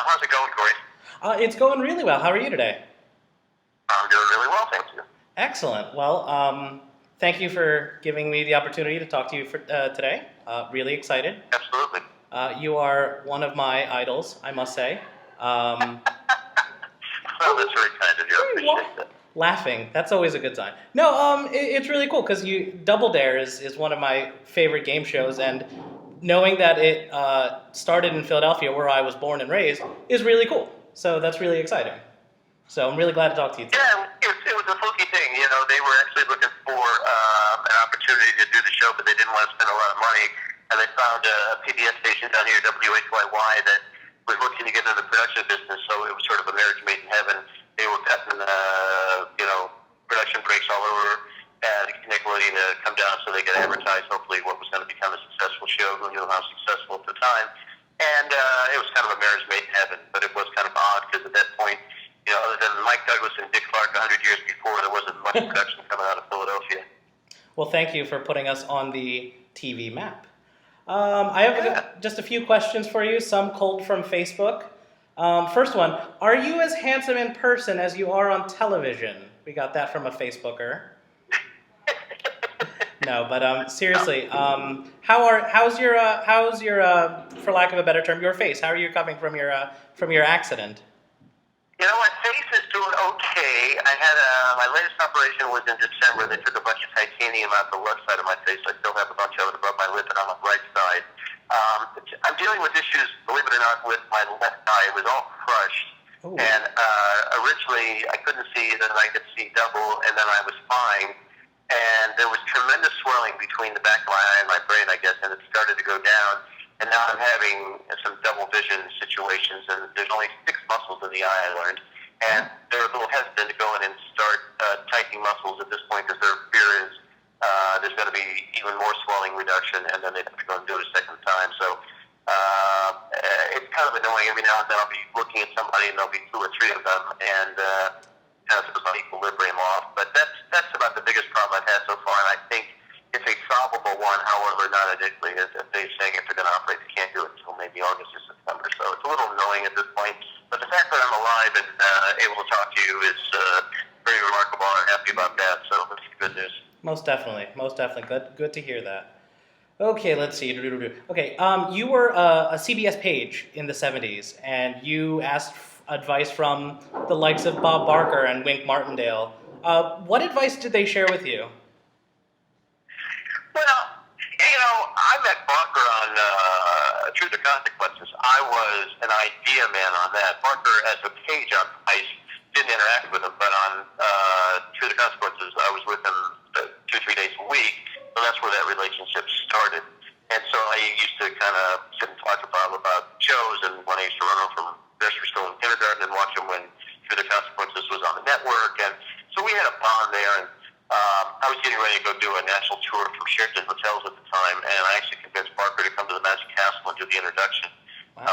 How's it going, Cory? It's going really well. How are you today? I'm doing really well, thank you. Excellent. Well, thank you for giving me the opportunity to talk to you today. Really excited. Absolutely. You are one of my idols, I must say. Um, Well, that's very kind of you. I appreciate that. Laughing, that's always a good sign. No, it's really cool because Double Dare is one of my favorite game shows, and knowing that it started in Philadelphia, where I was born and raised, is really cool. So that's really exciting. So I'm really glad to talk to you today. Yeah, it was a funky thing. You know, they were actually looking for an opportunity to do the show, but they didn't want to spend a lot of money. And they found a PBS station down here, WHYY, that was looking to get into the production business. So it was sort of a marriage made in heaven. They were cutting, production breaks all over. And Nickelodeon to come down so they could advertise, hopefully, what was going to become a successful show. Who knew how successful at the time? And it was kind of a marriage made in heaven, but it was kind of odd because at that point, other than Mike Douglas and Dick Clark 100 years before, there wasn't much production coming out of Philadelphia. Well, thank you for putting us on the TV map. I have just a few questions for you, some culled from Facebook. First one, are you as handsome in person as you are on television? We got that from a Facebooker. No, but seriously, how's your for lack of a better term, your face? How are you coming from your accident? My face is doing okay. I had my latest operation was in December. They took a bunch of titanium out the left side of my face. I still have a bunch of it above my lip and on the right side. I'm dealing with issues, believe it or not, with my left eye. It was all crushed. Ooh. And originally I couldn't see, then I could see double, and then I was fine. And there was tremendous swelling between the back of my eye and my brain, I guess, and it started to go down. And now I'm having some double vision situations, and there's only 6 muscles in the eye, I learned. And they're a little hesitant to go in and start tightening muscles at this point because their fear is there's going to be even more swelling reduction, and then they have to go and do it a second time. So it's kind of annoying. Every now and then I'll be looking at somebody, and there'll be 2 or 3 of them, and kind of throws my equilibrium off. But that's about the biggest problem I've had so far, and I think it's a solvable one, however, not addictly. As they're saying, if they're going to operate, they can't do it until maybe August or September. So it's a little annoying at this point. But the fact that I'm alive and able to talk to you is very remarkable, and I'm happy about that. So that's good news. Most definitely. Good to hear that. Okay, let's see. Okay, you were a CBS page in the 70s, and you asked advice from the likes of Bob Barker and Wink Martindale. What advice did they share with you? Well, I met Barker on Truth or Consequences. I was an idea man on that. Barker, as a page on Ice, didn't interact with him, but on Truth or Consequences, I was with him 2-3 days a week. So that's where that relationship started. And so I used to kind of sit and talk to Bob about shows, and when I used to run home from nursery school and kindergarten and watch him when Truth or Consequences was on the network. And so we had a bond there, and I was getting ready to go do a national tour from Sheraton Hotels at the time, and I actually convinced Barker to come to the Magic Castle and do the introduction. Wow.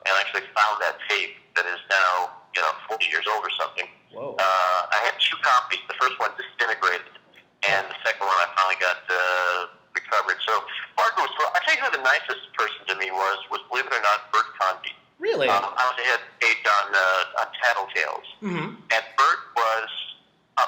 And I actually found that tape that is now, 40 years old or something. Whoa. I had 2 copies. The first one disintegrated, and the second one I finally got recovered. So Barker was, I tell you who the nicest person to me was, believe it or not, Bert Convy. Really? I was a head page on Tattletales. Mm-hmm. And Bert was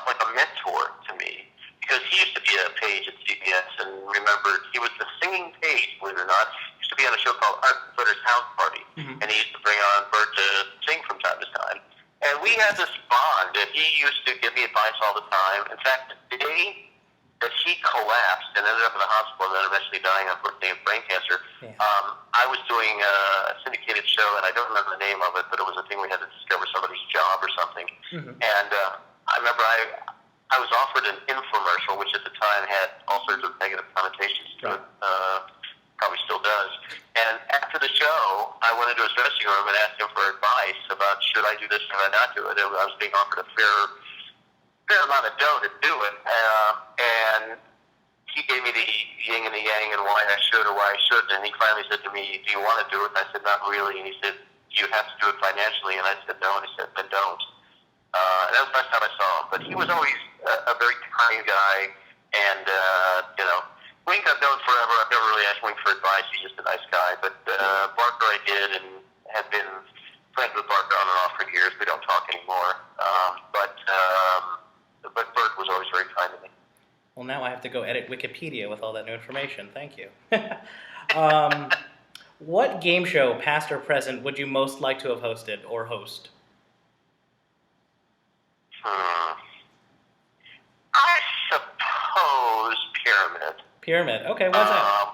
like a mentor to me because he used to be a page at CBS, and remember, he was the singing page, believe it or not. He used to be on a show called Art Flitter's House Party, and he used to bring on Bert to sing from time to time. And we had this bond, and he used to give me advice all the time. In fact, the day that he collapsed and ended up in the hospital and then eventually dying, unfortunately, of brain cancer, I was doing a syndicated show, and I don't remember the name of it, but it was a thing we had to discover somebody's job or something. Mm-hmm. And I remember I was offered an infomercial, which at the time had all sorts of negative connotations to it. Probably still does. And after the show, I went into his dressing room and asked him for advice about should I do this or should I not do it. And I was being offered a fair amount of dough to do it. And he gave me the yin and the yang and why I should or why I shouldn't. And he finally said to me, "Do you want to do it?" And I said, "Not really." And he said, "You have to do it financially." And I said, "No." And he said, "Then don't." And that was the last time I saw him. But he was always a very kind guy. And, Wink I've known forever. I've never really asked Wink for advice. He's just a nice guy. But Barker I did and have been have to go edit Wikipedia with all that new information. Thank you. What game show, past or present, would you most like to have hosted or host? I suppose Pyramid. Pyramid. Okay, why's that?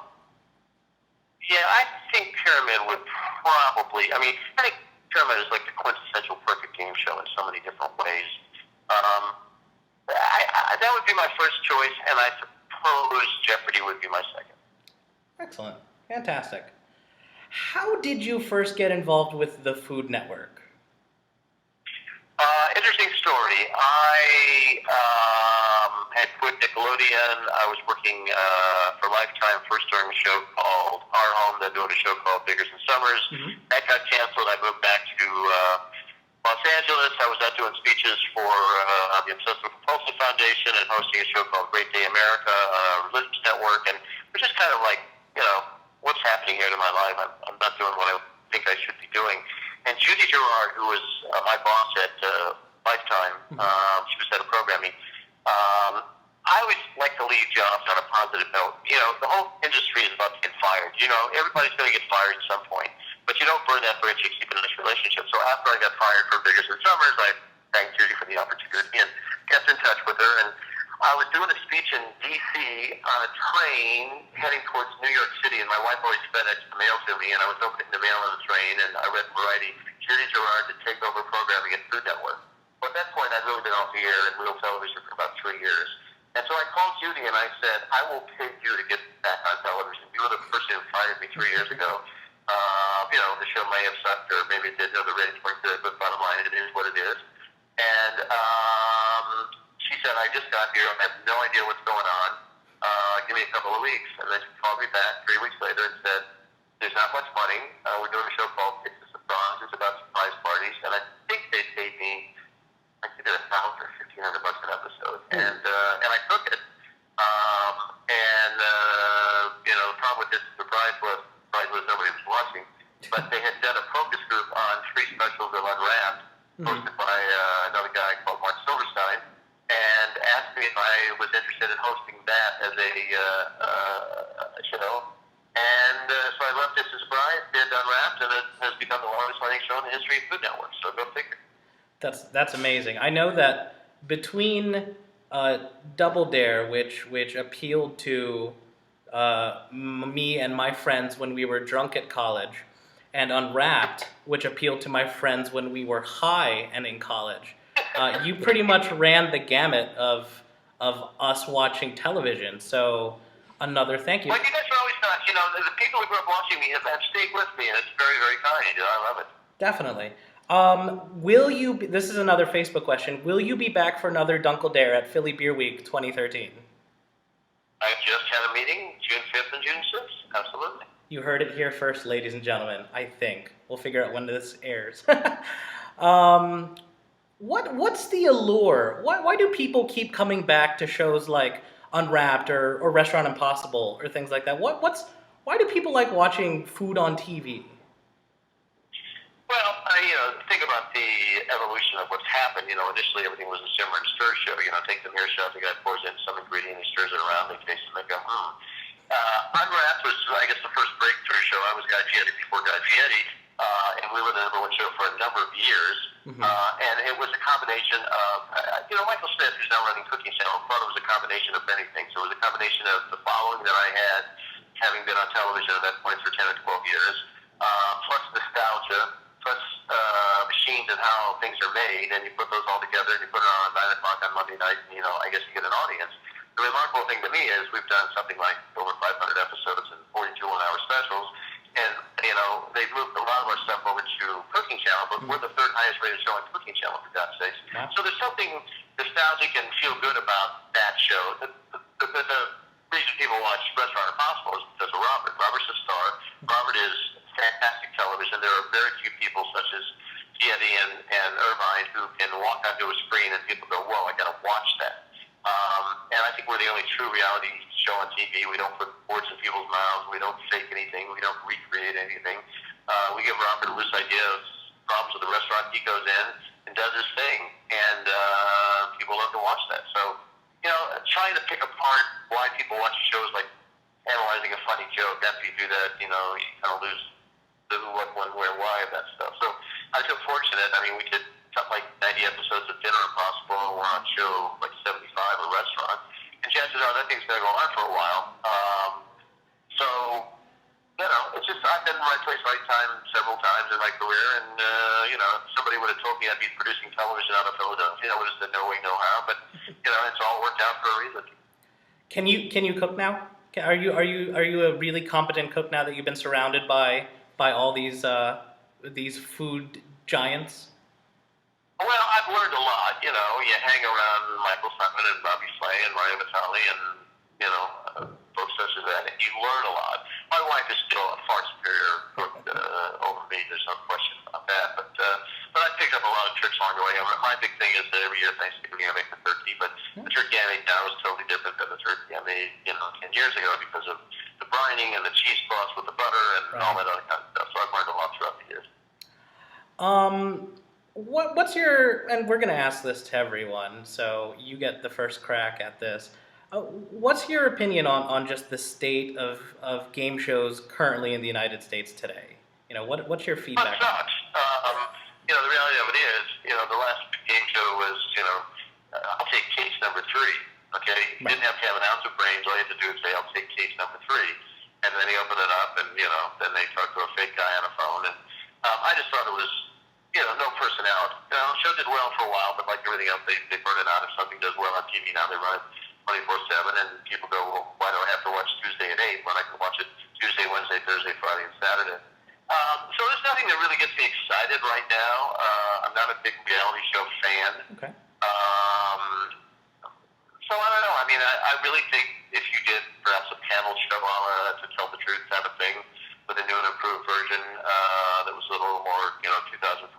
Yeah, I think Pyramid would probably. I mean, I think Pyramid is like the quintessential perfect game show in so many different ways. That would be my first choice, and I suppose Jeopardy would be my second. Excellent. Fantastic. How did you first get involved with the Food Network? Interesting story. I had quit Nickelodeon. I was working for Lifetime first during a show called Our Home, then doing a show called Biggers and Summers. Mm-hmm. That got canceled. I moved back to Los Angeles. I was out doing speeches for the Obsessive Compulsive Foundation and hosting a show called Great Day America, Religious Network, and it was just kind of like, what's happening here to my life? I'm not doing what I think I should be doing. And Judy Gerard, who was my boss at Lifetime, she was head of programming. I always like to leave jobs on a positive note. The whole industry is about to get fired. Everybody's going to get fired at some point. But you don't burn that bridge, you keep it in this relationship. So after I got fired from Biggers and Summers, I thanked Judy for the opportunity and kept in touch with her. And I was doing a speech in D.C. on a train heading towards New York City, and my wife always FedExed the mail to me, and I was opening the mail on the train, and I read in Variety, Judy Gerard to take over programming at Food Network. But at that point, I'd really been off the air in real television for about 3 years. And so I called Judy, and I said, I will pay you to get back on television. You were the person who fired me 3 years ago. The show may have sucked, or maybe it did. The ratings weren't good, but bottom line, it is what it is. And she said, I just got here. I have no idea what's going on. Give me a couple of weeks. And then she called me back 3 weeks later and said, there's not much money. We're doing a show called It's a Surprise. It's about surprise parties. And I think they paid me, I think $1,000 or $1,500 an episode. And I took it. The problem with this surprise was nobody was watching. But they had done a focus group on 3 specials of Unwrapped, hosted by another guy called Marc, and asked me if I was interested in hosting that as a show. And so I left This Is Surprise, did Unwrapped, and it has become the longest running show in the history of Food Network. So go figure. That's amazing. I know that between Double Dare, which appealed to me and my friends when we were drunk at college, and Unwrapped, which appealed to my friends when we were high and in college, you pretty much ran the gamut of us watching television. So another thank you. Well, you guys are always nice. The people who grew up watching me have stayed with me, and it's very, very kind. I love it. Definitely. Will you? This is another Facebook question. Will you be back for another Dunkle Dare at Philly Beer Week 2013? I just had a meeting, June 5th and June 6th. Absolutely. You heard it here first, ladies and gentlemen. I think we'll figure out when this airs. What's the allure? Why do people keep coming back to shows like Unwrapped or Restaurant Impossible or things like that? Why do people like watching food on TV? Well, think about the evolution of what's happened. Initially everything was a simmer and stir show. Take the meal shot, the guy pours in some ingredient, he stirs it around, they taste it, and they go, Unwrapped was, I guess, the first breakthrough show. I was Guy Fieri before Guy Fieri, and we were the #1 show for a number of years. Mm-hmm. And it was a combination of, Michael Smith, who's now running Cooking Channel, thought it was a combination of many things. So it was a combination of the following that I had, having been on television at that point for 10 or 12 years, plus nostalgia, plus machines and how things are made, and you put those all together and you put it on at 9 o'clock on Monday night, and I guess you get an audience. The remarkable thing to me is we've done something like over 500 episodes and 42 one-hour specials, and they've moved a lot of our stuff over to Cooking Channel, but we're the 3rd highest rated show on Cooking Channel, for God's sakes. Yeah. So there's something nostalgic and feel good about that show. The reason people watch Restaurant Impossible is because of Robert. Robert's a star. Robert is fantastic television. There are very few people such as Fieri and Irvine who can walk onto a screen and people go, whoa, I got to watch that. And I think we're the only true reality show on TV. We don't put words in people's mouths. We don't fake anything. We don't recreate anything. We give Robert a loose idea of problems with the restaurant. He goes in and does his thing. And people love to watch that. So, trying to pick apart why people watch shows like analyzing a funny joke. After you do that, you kind of lose the who, what, when, where, why of that stuff. So I feel fortunate. I mean, we did something like 90 episodes of Dinner Impossible, and we're on show like 75, a restaurant. And chances are that thing's going to go on for a while. So, it's just I've been in the right place, right time several times in my career. And, if somebody would have told me I'd be producing television out of Philadelphia, I would have said no way, no how. But, it's all worked out for a reason. Can you cook now? Are you a really competent cook now that you've been surrounded by all these food giants? Well, I've learned a lot. You hang around Michael Simon and Bobby Flay and Ryan Vitale and folks such as that, and you learn a lot. My wife is still a far superior cook over me. There's no question about that. But I picked up a lot of tricks along the way. My big thing is that every year Thanksgiving I make the turkey, but the turkey I make now is totally different than the turkey I made 10 years ago because of the brining and the cheese sauce with the butter and all that other kind of stuff. So I've learned a lot throughout the years. What's your, and we're going to ask this to everyone, so you get the first crack at this. What's your opinion on just the state of game shows currently in the United States today? What's your feedback? It sucks. The reality of it is, the last game show was, I'll take case number 3. Okay, you didn't have to have an ounce of brains. All you had to do is say, I'll take case number 3, and then they open it up, and then they talk to a fake guy on a phone, and I just thought it was, no personality. The show did well for a while, but like everything else, they burn it out. If something does well on TV now, they run it 24/7, and people go, well, why do I have to watch Tuesday at 8 when I can watch it Tuesday, Wednesday, Thursday, Friday, and Saturday? So there's nothing that really gets me excited right now. I'm not a big reality show fan. Okay. So I don't know. I mean, I really think if you did perhaps a panel show on To Tell the Truth kind of thing with a new and improved version that was a little more, 2014,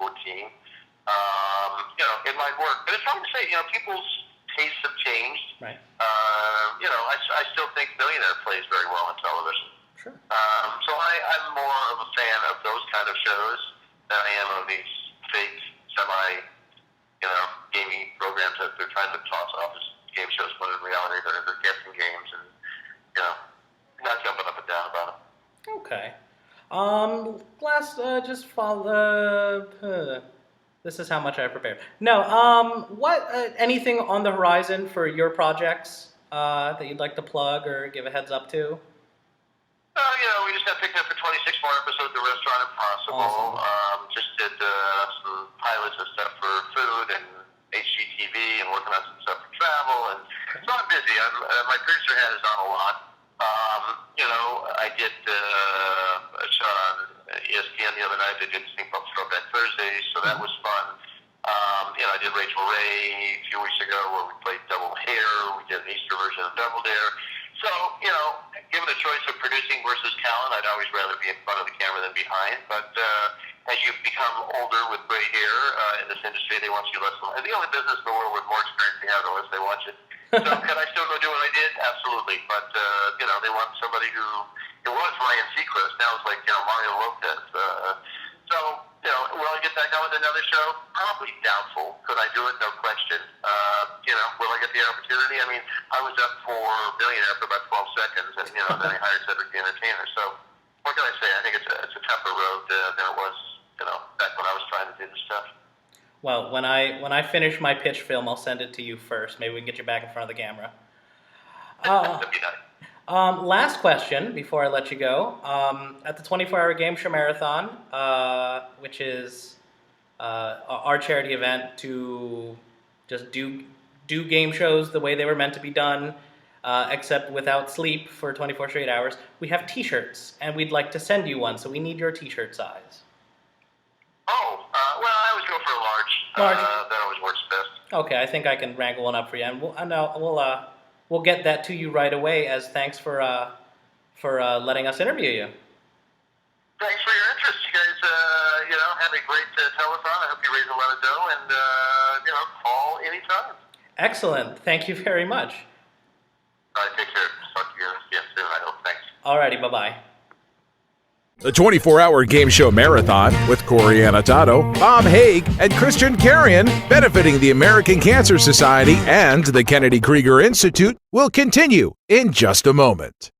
it might work. But it's hard to say. People's tastes have changed. Right. I still think Millionaire plays very well on television. Sure. So I'm more of a fan of those kind of shows than I am of these fake, gaming programs that they're trying to toss off as game shows, but in reality they're guessing games and, not jumping up and down about it. Okay. Last, just follow. This is how much I prepared. No. What? Anything on the horizon for your projects that you'd like to plug or give a heads up to? We just got picked up for 26 more episodes of Restaurant Impossible. Awesome. Just did some pilots and stuff for food and HGTV and working on some stuff for travel. And so I'm busy. My producer hat is on a lot. I did a show on ESPN the other night. They did this thing called Throwback Thursdays, so that was fun. I did Rachel Ray a few weeks ago where we played Double Hair. We did an Easter version of Double Dare. So, given a choice of producing versus talent, I'd always rather be in front of the camera than behind. But as you become older with gray hair in this industry, they want you less. The only business in the world with more experience they have, the less they want you. So can I still go do what I did? Absolutely. But, they want somebody who, it was Ryan Seacrest. Now it's like, Mario Lopez. Will I get back on with another show? Probably doubtful. Could I do it? No question. Will I get the opportunity? I mean, I was up for Millionaire for about 12 seconds, and, then I hired Cedric the Entertainer. So what can I say? I think it's a tougher road than it was, back when I was trying to do this stuff. Well, when I finish my pitch film, I'll send it to you first. Maybe we can get you back in front of the camera. That'd be nice. Last question before I let you go. At the 24-hour game show marathon, which is our charity event to just do game shows the way they were meant to be done, except without sleep for 24 straight hours, we have T-shirts, and we'd like to send you one, so we need your T-shirt size. Oh, well, I always go for a large. That always works best. Okay, I think I can wrangle one up for you, and we'll get that to you right away as thanks for letting us interview you. Thanks for your interest. You guys, have a great telethon. I hope you raise a lot of dough, and call anytime. Excellent. Thank you very much. All right, take care. Talk to you soon, I hope. Thanks. Alrighty, bye-bye. The 24-hour game show marathon with Cory Anatoto, Bob Haig, and Christian Carrion, benefiting the American Cancer Society and the Kennedy Krieger Institute, will continue in just a moment.